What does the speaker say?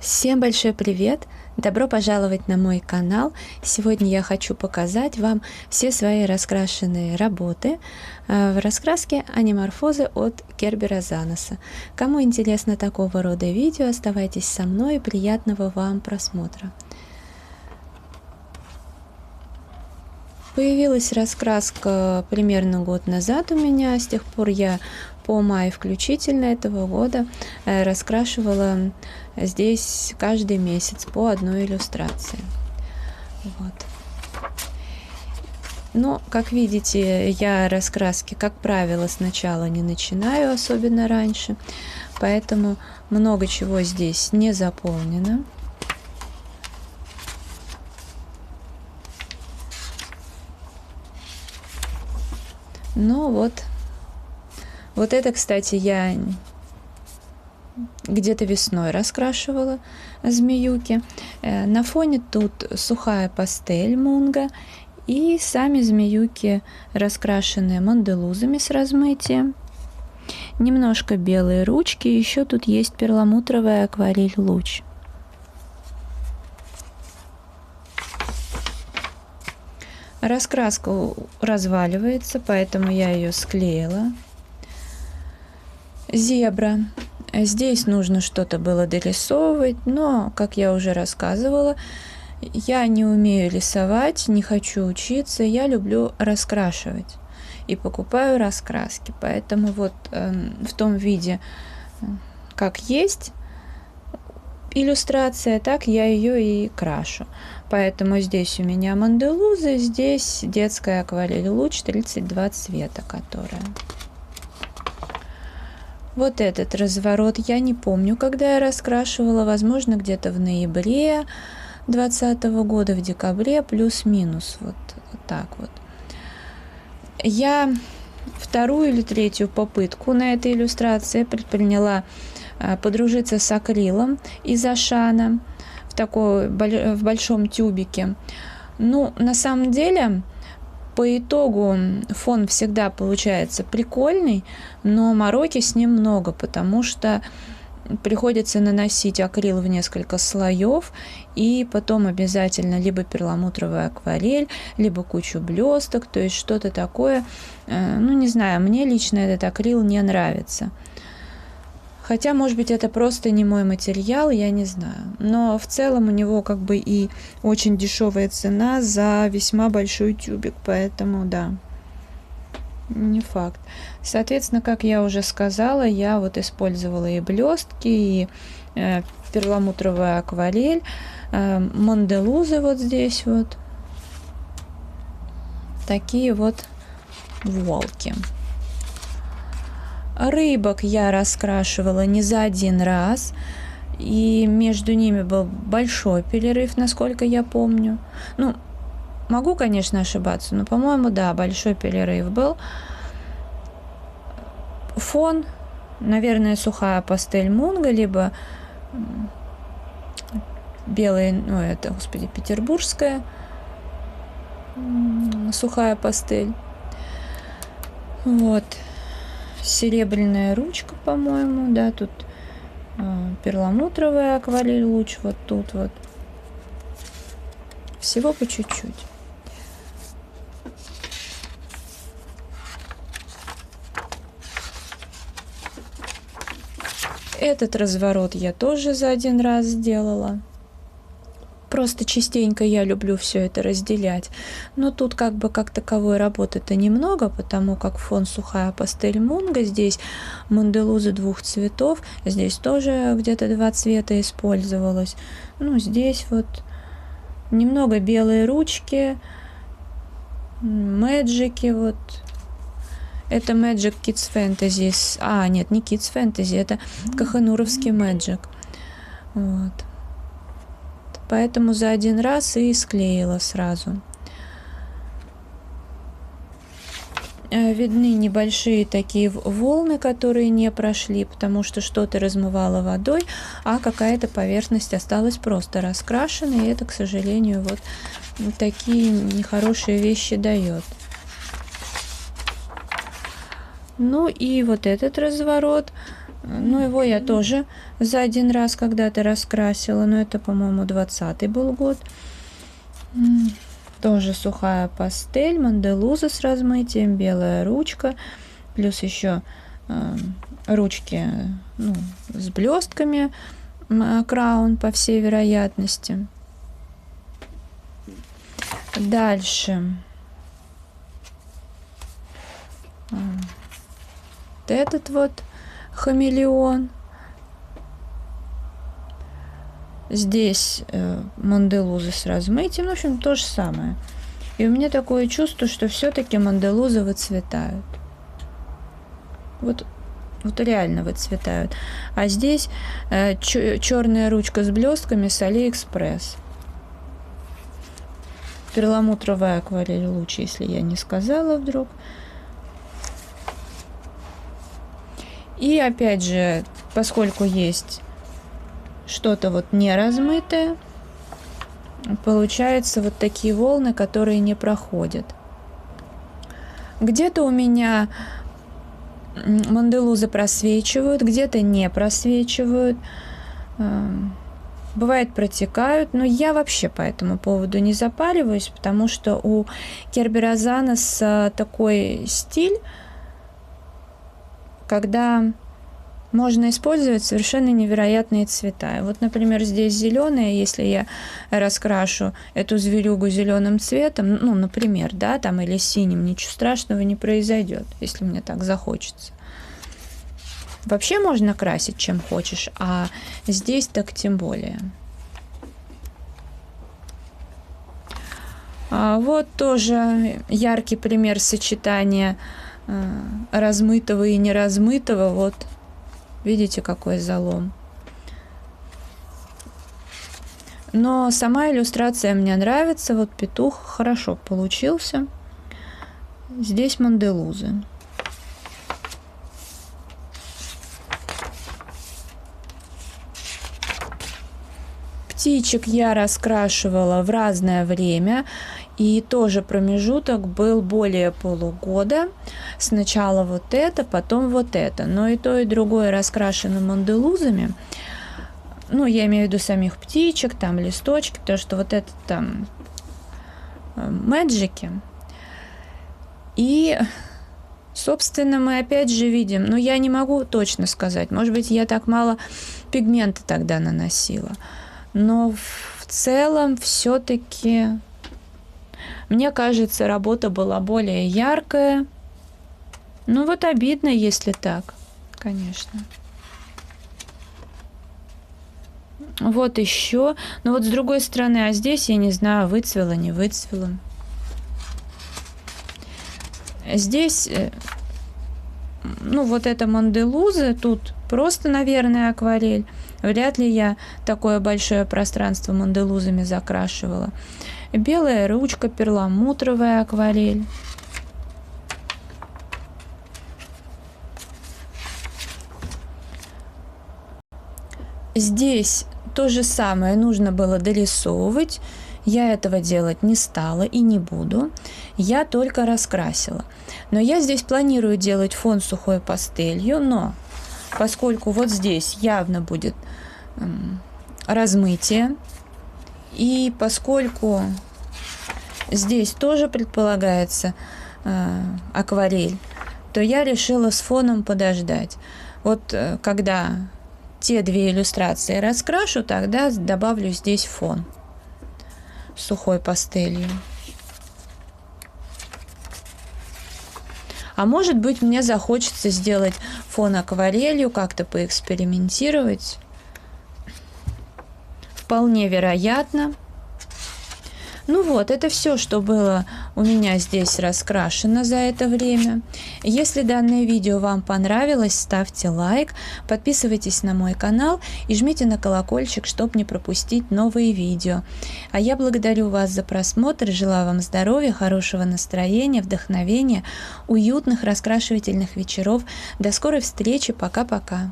Всем большой привет! Добро пожаловать на мой канал. Сегодня я хочу показать вам все свои раскрашенные работы в раскраске аниморфозы от Кербера Заноса. Кому интересно такого рода видео, оставайтесь со мной. Приятного вам просмотра. Появилась раскраска примерно год назад у меня. С тех пор я по май включительно этого года раскрашивала здесь каждый месяц по одной иллюстрации. Вот. Но, как видите, я раскраски, как правило, сначала не начинаю, особенно раньше, поэтому много чего здесь не заполнено. Но вот это, кстати, я где-то весной раскрашивала змеюки. На фоне тут сухая пастель Мунга и сами змеюки, раскрашенные манделузами с размытием. Немножко белые ручки, еще тут есть перламутровая акварель луч. Раскраска разваливается, поэтому я ее склеила. Зебра. Здесь нужно что-то было дорисовывать, но, как я уже рассказывала, я не умею рисовать, не хочу учиться, я люблю раскрашивать и покупаю раскраски. Поэтому вот в том виде, как есть иллюстрация, так я ее и крашу. Поэтому здесь у меня манделузы, здесь детская акварель луч 32 цвета, которая. Вот этот разворот я не помню, когда я раскрашивала, возможно, где-то в ноябре 2020 года, в декабре, плюс-минус, вот так вот. Я вторую или третью попытку на этой иллюстрации предприняла подружиться с акрилом из Ашана в большом тюбике. Ну, на самом деле, по итогу фон всегда получается прикольный, но мороки с ним много, потому что приходится наносить акрил в несколько слоев, и потом обязательно либо перламутровая акварель, либо кучу блесток, то есть что-то такое. Ну, не знаю, мне лично этот акрил не нравится. Хотя, может быть, это просто не мой материал, я не знаю. Но в целом у него как бы и очень дешевая цена за весьма большой тюбик, поэтому да, не факт. Соответственно, как я уже сказала, я вот использовала и блестки, и перламутровая акварель, манделузы вот здесь вот. Такие вот волки. Рыбок я раскрашивала не за один раз, и между ними был большой перерыв, насколько я помню. Ну, могу, конечно, ошибаться, но, по-моему, да, большой перерыв был. Фон, наверное, сухая пастель Мунга, либо белая, ну, это, господи, петербургская сухая пастель. Вот. Серебряная ручка, по-моему, да, тут перламутровая акварель луч, вот тут вот. Всего по чуть-чуть. Этот разворот я тоже за один раз сделала. Просто частенько я люблю все это разделять. Но тут как бы как таковой работы-то немного, потому как фон сухая пастель Мунга, здесь манделузы двух цветов, здесь тоже где-то 2 цвета использовалось. Ну, здесь вот немного белые ручки, мэджики вот. Это Magic Kids Fantasy. А, нет, не Kids Fantasy, это Кохануровский Magic. Вот. Поэтому за один раз и склеила сразу. Видны небольшие такие волны, которые не прошли, потому что что-то размывало водой, а какая-то поверхность осталась просто раскрашенной, и это, к сожалению, вот такие нехорошие вещи дает. Ну и вот этот разворот Ну, его я тоже за один раз когда-то раскрасила, но это, по-моему, 20-й был год. Тоже сухая пастель, Монделуза с размытием, белая ручка, плюс еще ручки, ну, с блестками, краун, по всей вероятности. Дальше. Вот этот вот хамелеон. Здесь Монделуза с размытием. В общем, то же самое. И у меня такое чувство, что все-таки Монделузы выцветают. Вот реально выцветают. А здесь черная ручка с блестками с Алиэкспресс. Перламутровая акварель лучше, если я не сказала вдруг. И опять же, поскольку есть что-то вот не размытое, получаются вот такие волны, которые не проходят. Где-то у меня Монделузы просвечивают, где-то не просвечивают. Бывает, протекают, но я вообще по этому поводу не запариваюсь, потому что у Кербера Занос такой стиль, когда можно использовать совершенно невероятные цвета. Вот, например, здесь зеленое, если я раскрашу эту зверюгу зеленым цветом, ну, например, да, там или синим, ничего страшного не произойдет, если мне так захочется. Вообще можно красить чем хочешь, а здесь так тем более. Вот тоже яркий пример сочетания размытого и неразмытого. Вот видите, какой залом. Но сама иллюстрация мне нравится. Вот петух хорошо получился. Здесь Монделузы. Птичек я раскрашивала в разное время, и тоже промежуток был более полугода. Сначала вот это, потом вот это. Но и то, и другое раскрашено Монделузами. Ну, я имею в виду самих птичек, там листочки, потому что вот это там мэджики. И, собственно, мы опять же видим, но я не могу точно сказать, может быть, я так мало пигмента тогда наносила. Но в целом все-таки, мне кажется, работа была более яркая. Ну вот обидно, если так, конечно. Вот еще. Но вот с другой стороны, а здесь, я не знаю, выцвело, не выцвело. Здесь, ну вот это Монделузы, тут просто, наверное, акварель. Вряд ли я такое большое пространство Монделузами закрашивала. Белая ручка, перламутровая акварель. Здесь то же самое нужно было дорисовывать. Я этого делать не стала и не буду. Я только раскрасила. Но я здесь планирую делать фон сухой пастелью, но поскольку вот здесь явно будет размытие, и поскольку здесь тоже предполагается акварель, то я решила с фоном подождать. Вот когда те две иллюстрации раскрашу, тогда добавлю здесь фон сухой пастелью. А может быть, мне захочется сделать фон акварелью, как-то поэкспериментировать. Вполне вероятно. Ну вот, это все, что было у меня здесь раскрашено за это время. Если данное видео вам понравилось, ставьте лайк, подписывайтесь на мой канал и жмите на колокольчик, чтобы не пропустить новые видео. А я благодарю вас за просмотр, желаю вам здоровья, хорошего настроения, вдохновения, уютных раскрашивательных вечеров. До скорой встречи, пока-пока.